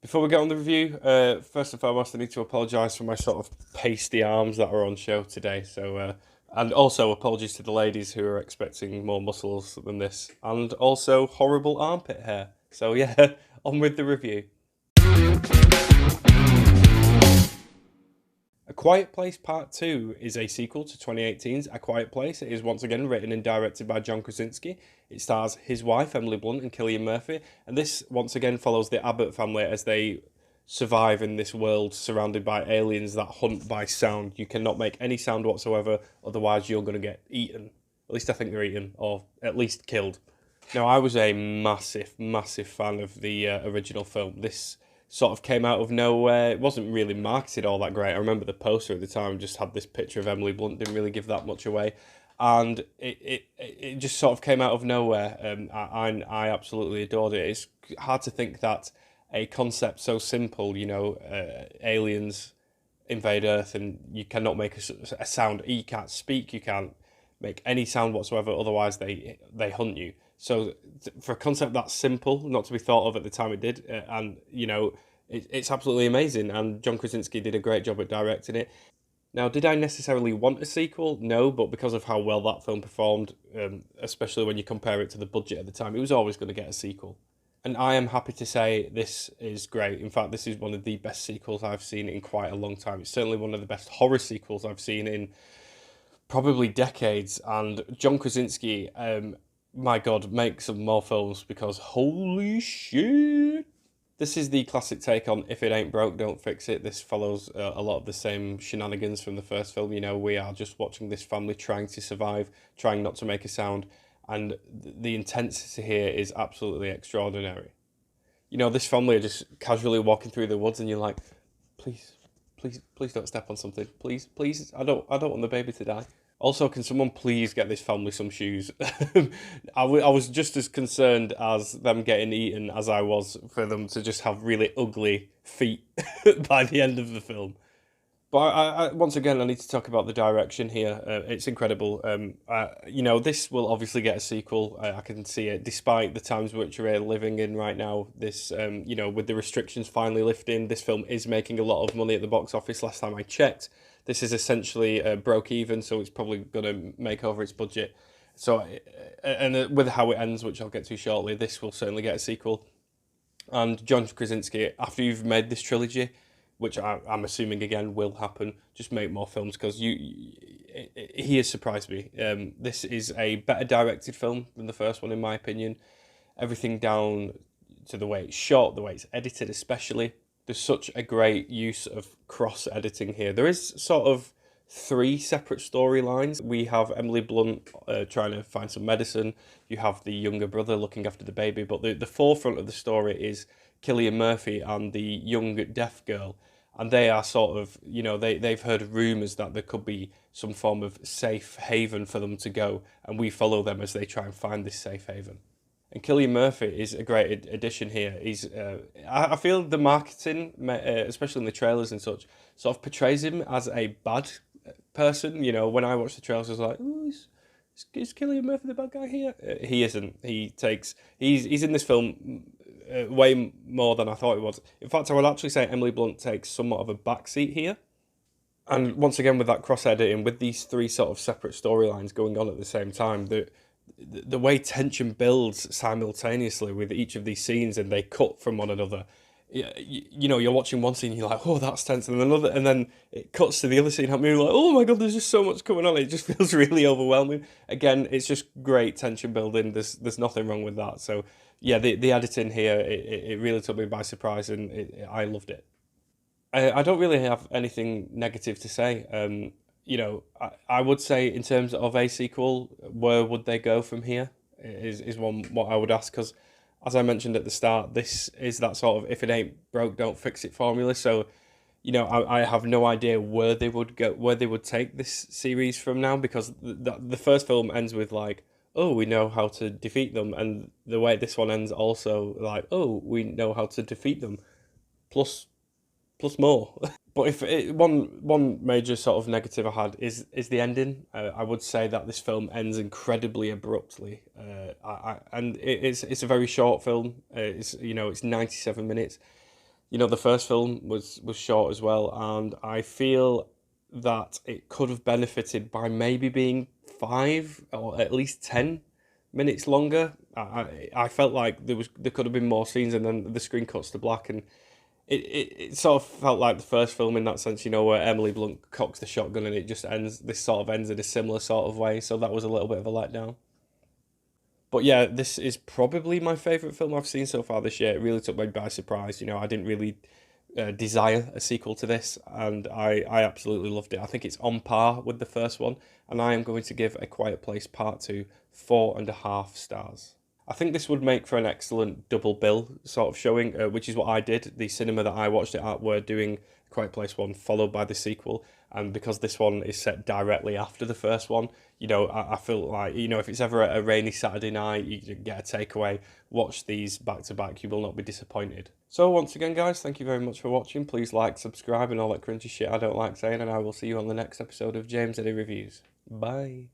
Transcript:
Before we get on the review, first and foremost, I need to apologise for my sort of pasty arms that are on show today. And also apologies to the ladies who are expecting more muscles than this, and also horrible armpit hair. So yeah, on with the review. A Quiet Place Part 2 is a sequel to 2018's A Quiet Place. It is once again written and directed by John Krasinski. It stars his wife, Emily Blunt, and Cillian Murphy. And this, once again, follows the Abbott family as they survive in this world surrounded by aliens that hunt by sound. You cannot make any sound whatsoever, otherwise you're going to get eaten. At least I think they're eaten, or at least killed. Now, I was a massive, massive fan of the original film. This sort of came out of nowhere. It wasn't really marketed all that great. I remember the poster at the time just had this picture of Emily Blunt, didn't really give that much away. And it just sort of came out of nowhere. I absolutely adored it. It's hard to think that a concept so simple, aliens invade Earth and you cannot make a sound. You can't speak, you can't make any sound whatsoever, otherwise they hunt you. So for a concept that simple, not to be thought of at the time it did, it's absolutely amazing. And John Krasinski did a great job at directing it. Now, did I necessarily want a sequel? No, but because of how well that film performed, especially when you compare it to the budget at the time, it was always going to get a sequel. And I am happy to say this is great. In fact, this is one of the best sequels I've seen in quite a long time. It's certainly one of the best horror sequels I've seen in probably decades. And John Krasinski, my God, make some more films because holy shit. This is the classic take on if it ain't broke, don't fix it. This follows a lot of the same shenanigans from the first film. We are just watching this family trying to survive, trying not to make a sound. And the intensity here is absolutely extraordinary. This family are just casually walking through the woods and you're like, please, please, please don't step on something. Please, please, I don't want the baby to die. Also, can someone please get this family some shoes? I was just as concerned as them getting eaten as I was for them to just have really ugly feet by the end of the film. But once again, I need to talk about the direction here. It's incredible. This will obviously get a sequel. I can see it, despite the times which we're living in right now. This, with the restrictions finally lifting, this film is making a lot of money at the box office. Last time I checked, this is essentially broke even, so it's probably going to make over its budget. So, and with how it ends, which I'll get to shortly, this will certainly get a sequel. And John Krasinski, after you've made this trilogy, which I'm assuming again will happen, just make more films because he has surprised me. This is a better directed film than the first one, in my opinion. Everything down to the way it's shot, the way it's edited, especially. There's such a great use of cross editing here. There is sort of three separate storylines. We have Emily Blunt trying to find some medicine. You have the younger brother looking after the baby, but the forefront of the story is Cillian Murphy and the young deaf girl. And they are sort of, they've heard rumours that there could be some form of safe haven for them to go, and we follow them as they try and find this safe haven. And Cillian Murphy is a great addition here. I feel the marketing, especially in the trailers and such, sort of portrays him as a bad person. When I watch the trailers, I was like, oh, is Cillian Murphy the bad guy here? He isn't. He's in this film way more than I thought he was. In fact, I would actually say Emily Blunt takes somewhat of a backseat here. And once again, with that cross editing, with these three sort of separate storylines going on at the same time, the way tension builds simultaneously with each of these scenes, and they cut from one another. You're watching one scene, you're like, oh, that's tense, and another, and then it cuts to the other scene, and you're like, oh my God, there's just so much going on. It just feels really overwhelming. Again, it's just great tension building. There's nothing wrong with that. So yeah, the editing here, it really took me by surprise, and I loved it. I don't really have anything negative to say. I would say in terms of a sequel, where would they go from here? Is one what I would ask, because as I mentioned at the start, this is that sort of if it ain't broke, don't fix it formula. So, I have no idea where they would go, where they would take this series from now, because the first film ends with like, oh, we know how to defeat them, and the way this one ends also like, oh, we know how to defeat them, plus more. But one major sort of negative I had is the ending. I would say that this film ends incredibly abruptly. And it's a very short film. It's 97 minutes. You know, the first film was short as well, and I feel that it could have benefited by maybe being 5 or at least 10 minutes longer. I felt like there could have been more scenes, and then the screen cuts to black, and it sort of felt like the first film in that sense, you know, where Emily Blunt cocks the shotgun and it just ends. This sort of ends in a similar sort of way, so that was a little bit of a letdown. But yeah, this is probably my favourite film I've seen so far this year. It really took me by surprise. You know, I didn't really desire a sequel to this, and I absolutely loved it. I think it's on par with the first one, and I am going to give A Quiet Place Part 2 4.5 stars. I think this would make for an excellent double bill sort of showing, which is what I did. The cinema that I watched it at were doing Quiet Place 1 followed by the sequel, and because this one is set directly after the first one, you know, I feel like, you know, if it's ever a rainy Saturday night, you can get a takeaway, watch these back to back, you will not be disappointed. So once again, guys, thank you very much for watching. Please like, subscribe, and all that cringy shit I don't like saying, and I will see you on the next episode of James Eddy Reviews. Bye.